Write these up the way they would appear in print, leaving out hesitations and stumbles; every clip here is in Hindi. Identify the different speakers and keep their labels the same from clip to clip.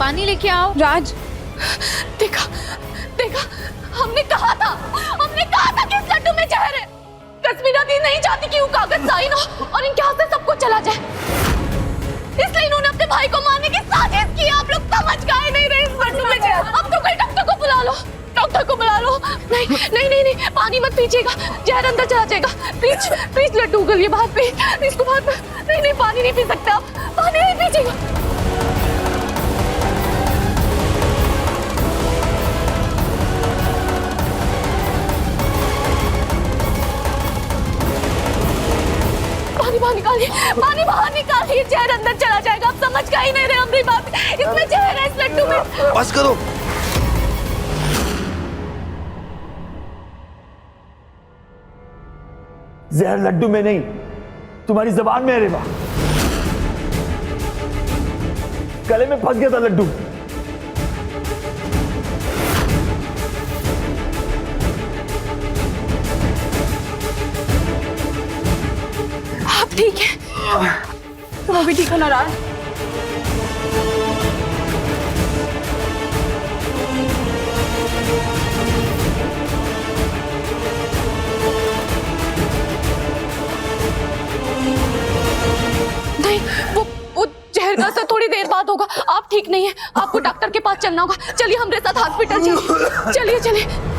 Speaker 1: पानी लेके आओ।
Speaker 2: राज,
Speaker 3: देखा देखा, हमने कहा था कि इस लड्डू में जहर है। कश्मीरा दी नहीं चाहती कि वो कागज साइन हो और इनके हाथ से सब कुछ चला जाए, इसलिए इन्होंने अपने भाई को मारने की साजिश की। आप लोग समझ गए नहीं रहे इस लड्डू में जहर। अब तो कोई डॉक्टर को बुला लो, डॉक्टर को बुला लो। नहीं नहीं नहीं नहीं, पानी मत पीजिएगा, जहर अंदर चला जाएगा। प्लीज प्लीज लड्डू उगलिए बाहर पे, इसको बाहर पे। नहीं नहीं, पानी नहीं पी सकते आप, पानी नहीं पीजिएगा। पानी बाहर निकालिए, पानी बाहर निकालिए, जहर अंदर चला जाएगा। आप समझ का ही नहीं रहे हमारी बात, इसमें जहर है इस लड्डू में।
Speaker 4: बस करो।
Speaker 5: जहर लड्डू में नहीं, तुम्हारी जबान में है रेवा। गले में फंस गया था लड्डू।
Speaker 3: आप ठीक है?
Speaker 2: तुम अभी ठीक हो ना राज?
Speaker 3: नहीं, वो जहर का असर थोड़ी देर बाद होगा। आप ठीक नहीं है, आपको डॉक्टर के पास चलना होगा। चलिए हमारे साथ हॉस्पिटल चलिए, चलिए चलिए।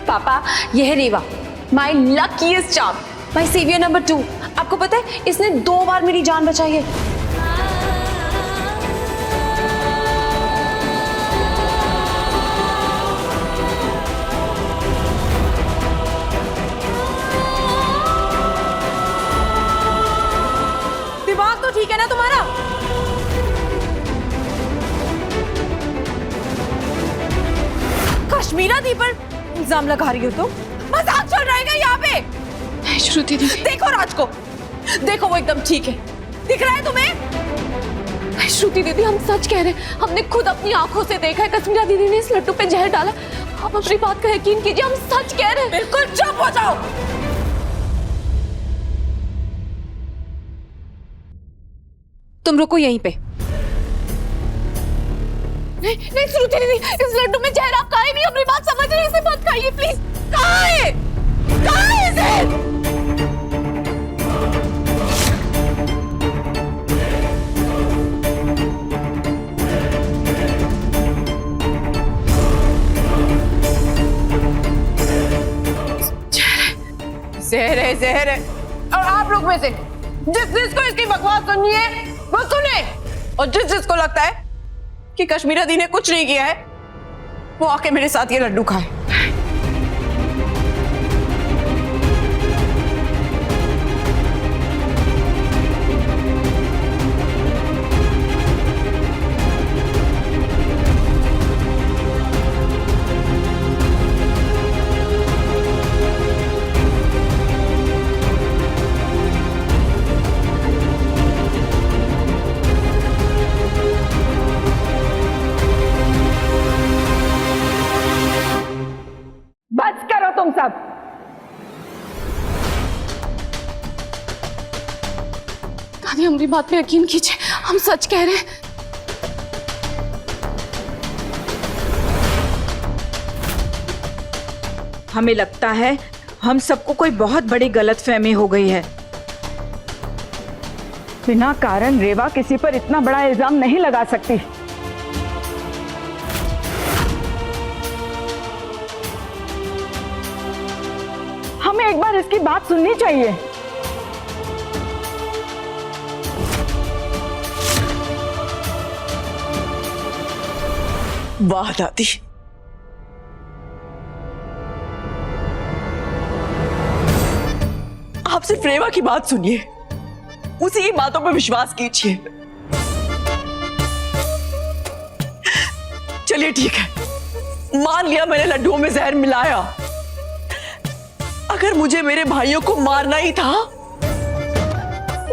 Speaker 2: पापा, यह है Reva, my luckiest charm, my saviour number 2। आपको पता है इसने 2 बार मेरी जान बचाई है। दिमाग तो ठीक है ना तुम्हारा? कश्मीरा दी पर इल्जाम लगा रही हो तो? मजाक चल रहा है क्या यहाँ पे?
Speaker 3: श्रुति दीदी,
Speaker 2: देखो राज को, देखो वो एकदम ठीक है, दिख रहा है तुम्हें?
Speaker 3: श्रुति दीदी, हम सच कह रहे हैं, हमने खुद अपनी आंखों से देखा है। कश्मीरा दीदी ने इस लड्डू पे जहर डाला। आप अपनी बात का यकीन कीजिए, हम सच कह रहे हैं।
Speaker 2: बिल्कुल चुप हो जाओ। तुम रुको यहीं पे।
Speaker 3: नहीं नहीं श्रुति दीदी, इस लड्डू में जहर आप खाए नहीं, अपनी बात समझ रहे हैं, इसे मत खाइए प्लीज।
Speaker 2: कहाँ है? कहाँ है जहर? जहर है, जहर है। और आप लोग में से जिस जिसको इसकी बकवास सुननी है वो सुने, और जिस जिसको लगता है कि कश्मीरा दी ने कुछ नहीं किया है वो आके मेरे साथ ये लड्डू खाए। बस करो तुम सब।
Speaker 3: दादी, हमारी बात पे यकीन कीजिए, हम सच कह रहे हैं।
Speaker 6: हमें लगता है हम सबको कोई बहुत बड़ी गलतफहमी हो गई है।
Speaker 7: बिना कारण रेवा किसी पर इतना बड़ा इल्जाम नहीं लगा सकती।
Speaker 6: बार इसकी बात सुननी चाहिए।
Speaker 2: वाह दादी, आप सिर्फ रेवा की बात सुनिए, उसी की बातों पर विश्वास कीजिए। चलिए ठीक है, मान लिया मैंने लड्डुओं में जहर मिलाया। अगर मुझे मेरे भाइयों को मारना ही था,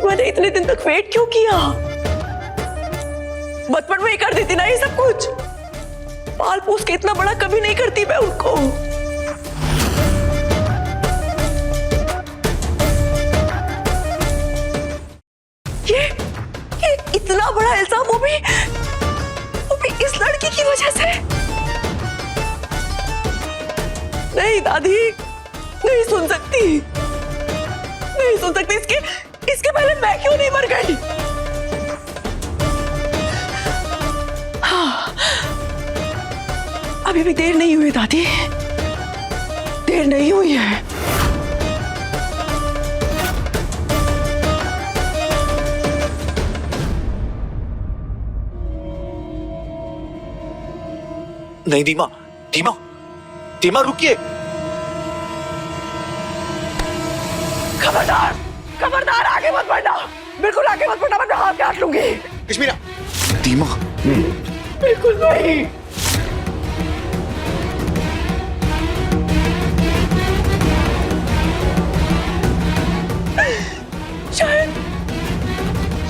Speaker 2: मैंने इतने दिन तक वेट क्यों किया? बचपन में ही कर देती ना ये सब कुछ। पाल पोस के इतना बड़ा कभी नहीं करती मैं उनको। ये इतना बड़ा इल्जाम, वो भी इस लड़की की वजह से। नहीं दादी, नहीं सुन सकती, नहीं सुन सकती। इसके पहले मैं क्यों नहीं मर गई? हाँ, अभी भी देर नहीं हुई दादी, देर नहीं हुई है।
Speaker 5: नहीं दीमा, दीमा, दीमा रुकिए।
Speaker 2: खबरदार, खबरदार, आगे मत बढ़ना, बिल्कुल आगे मत बढ़ना, मैं हाथ काट लूंगी।
Speaker 5: कश्मीरा, दीमा,
Speaker 2: बिल्कुल नहीं।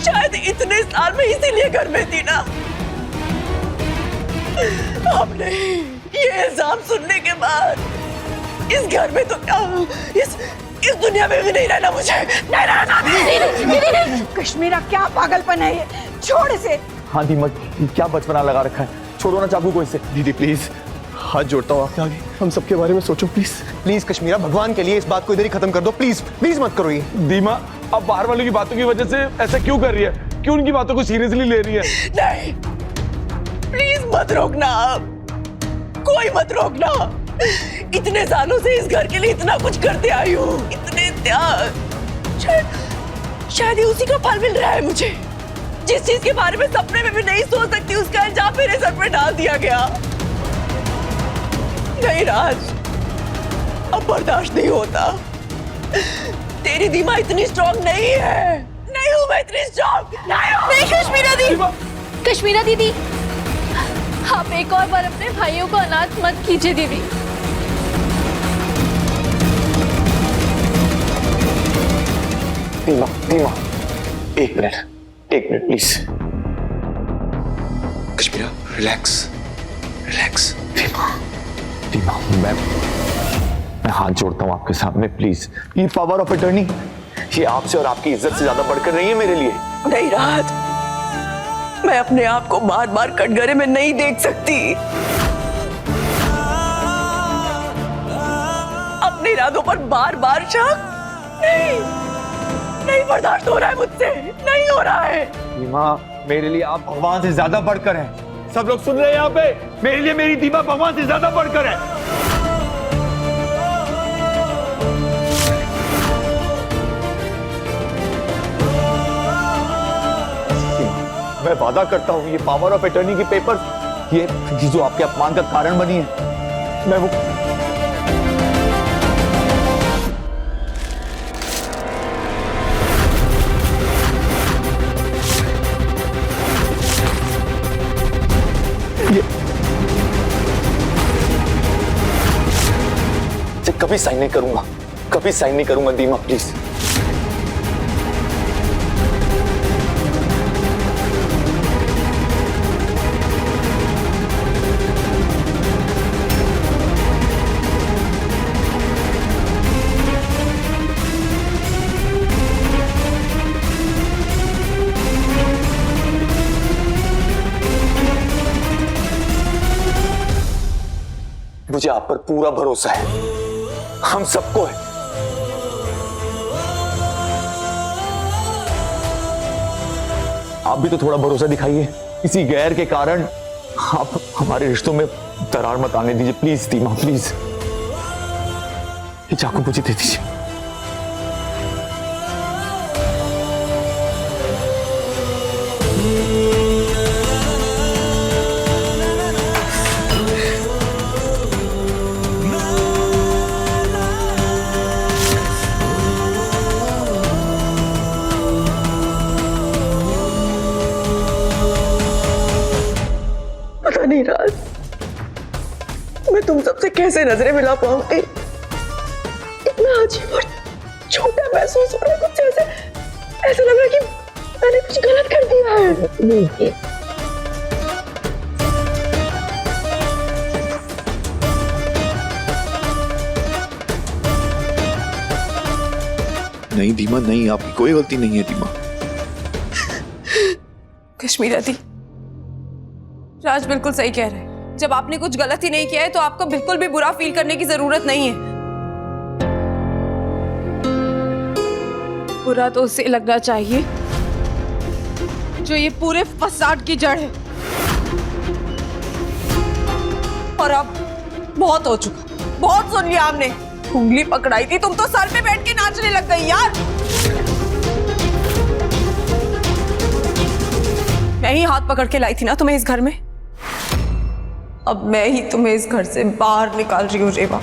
Speaker 2: शायद इतने साल में इसीलिए घर में थी ना। आपने ये इल्जाम सुनने के बाद इस घर में तो क्या, इस दुनिया में भी नहीं रहना मुझे, नहीं रहना।
Speaker 6: दीदी, कश्मीरा क्या पागलपन है ये, छोड़ इसे।
Speaker 5: हाँ दीमा, क्या बचपना लगा रखा है, छोड़ो ना चाकू को इससे। दीदी प्लीज, हाथ जोड़ता हूँ आपके आगे, हम सबके बारे में सोचो प्लीज।
Speaker 1: प्लीज कश्मीरा, भगवान के लिए इस बात को इधर ही खत्म कर दो, प्लीज प्लीज मत करो ये।
Speaker 5: दीमा, अब बाहर वालों की बातों की वजह से ऐसा क्यों कर रही है? क्यों उनकी बातों को सीरियसली ले रही है?
Speaker 2: नहीं, प्लीज मत रोकना, आप कोई मत रोकना। इतने सालों से इस घर के लिए इतना कुछ करते आई हूँ, इतने त्याग। शायद ही उसी का फल मिल रहा है मुझे। जिस चीज के बारे में सपने में भी नहीं सोच सकती, उसका इल्जाम मेरे सर पर डाल दिया गया। नहीं राज, अब बर्दाश्त नहीं होता। तेरी दीमा इतनी स्ट्रॉन्ग नहीं है, नहीं हूं मैं इतनी स्ट्रॉन्ग, नहीं कश्मीरा दी।
Speaker 3: कश्मीरा दीदी, आप एक और बार अपने भाइयों को अनाथ मत कीजिए दीदी।
Speaker 5: दीमा, दीमा, एक minute please.
Speaker 1: Kashmira, relax relax.
Speaker 5: Dima, Dima, मैं हाथ जोड़ता हूँ आपके सामने प्लीज। ये पावर ऑफ अटर्नी, ये आपसे और आपकी इज्जत से ज्यादा बढ़कर नहीं है मेरे लिए।
Speaker 2: नहीं राज, मैं अपने आप को बार बार कटघरे में नहीं देख सकती। अपने इरादों पर बार बार शक नहीं बर्दाश्त हो रहा है मुझसे, नहीं हो रहा है।
Speaker 5: दीमा, मेरे लिए आप भगवान से ज्यादा बढ़कर हैं। सब लोग सुन रहे हैं यहाँ पे? मेरे लिए मेरी दीमा भगवान से ज्यादा बढ़कर है। मैं वादा करता हूँ, ये पावर ऑफ अटर्नी के पेपर्स, ये जो आपके अपमान का कारण बनी है, मैं वो कभी साइन नहीं करूंगा, कभी साइन नहीं करूंगा दीमा प्लीज। मुझे आप पर पूरा भरोसा है, हम सबको है। आप भी तो थोड़ा भरोसा दिखाइए। किसी गैर के कारण आप हमारे रिश्तों में दरार मत आने दीजिए प्लीज दीमा, प्लीज। ये चाकू मुझे दे दीजिए,
Speaker 2: पता नहीं राज, मैं तुम सबसे कैसे नजरें मिला पाऊंगी। इतना अजीब और छोटा महसूस हो रहा है, कुछ ऐसे ऐसा लग रहा है कि मैंने कुछ गलत कर दिया है।
Speaker 5: नहीं धीमा, नहीं, आपकी कोई गलती नहीं है धीमा।
Speaker 2: कश्मीरा दी, राज बिल्कुल सही कह रहे हैं। जब आपने कुछ गलत ही नहीं किया है तो आपको बिल्कुल भी बुरा फील करने की जरूरत नहीं है। बुरा तो उसे लगना चाहिए जो ये पूरे फसाद की जड़ है। और अब बहुत हो चुका, बहुत सुन लिया हमने। उंगली पकड़ाई थी, तुम तो सर पे बैठ के नाचने लग गई यार। मैं ही हाथ पकड़ के लाई थी ना तुम्हें इस घर में। अब मैं ही तुम्हें इस घर से बाहर निकाल रही हूँ रेवा।